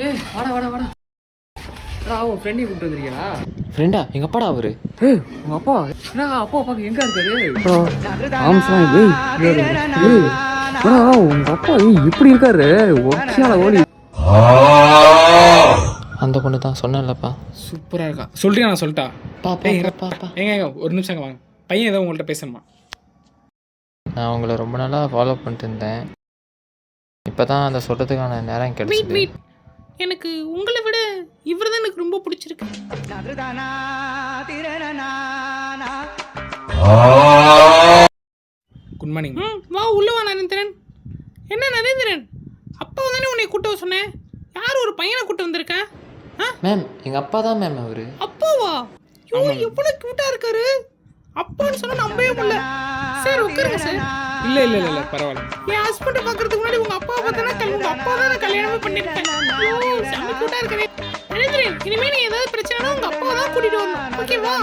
ஏய் வாடா வாடா வாடா. உன் ஃப்ரெண்டையும் கூப்பிட்டு வந்திருக்கியா? ஃப்ரெண்டா? எங்கள் அப்பாடா அவரு. உங்கள் அப்பா என்ன அப்பா பார்க்க எங்கே இருக்காரு? உங்கள் அப்பா எப்படி இருக்காரு? ஒக்கியால ஓடி அந்த பொண்ணு தான் சொன்னேன்லப்பா. சூப்பராக இருக்கா. சொல்லிட்டு நான் சொல்லிட்டா பாப்பா ஏங்க ஒரு நிமிஷம் வாங்க. பையன் ஏதோ உங்கள்கிட்ட பேசணுமா? நான் உங்களை ரொம்ப நாளாக ஃபாலோ பண்ணிட்டு இருந்தேன். இப்போ தான் அதை சொல்கிறதுக்கான நேரம் கிடைச்சிது. எனக்கு உங்களை விட இவர் தான் எனக்கு ரொம்ப பிடிச்சிருக்கு. Good morning. வா உள்ள வா நரேந்திரன். என்ன நரேந்திரன், அப்பாவை தானே உன்னை கூட்ட சொன்னேன். யார் ஒரு பையனை கூட்ட வந்திருக்க? மேம் எங்கள் அப்பா தான் மேம் அவரு. அப்பாவா? எவ்வளவு கியூட்டா இருக்காரு. அப்பான்னு சொன்னா நம்பவே முடியல. சார் உட்காருங்க சார். இல்லை பரவாயில்ல. என் ஹஸ்பண்டை பார்க்கறதுக்கு முன்னாடி உங்க அப்பா பார்த்தா உங்க அப்பா தான் கல்யாணமே பண்ணிருக்கேன். செம்ம கியூட்டா இருக்கே. நரேந்திரன், இனிமே நீ ஏதாவது பிரச்சனைனா உங்க அப்பா தான் கூட்டிட்டு வரணும். ஓகேவா?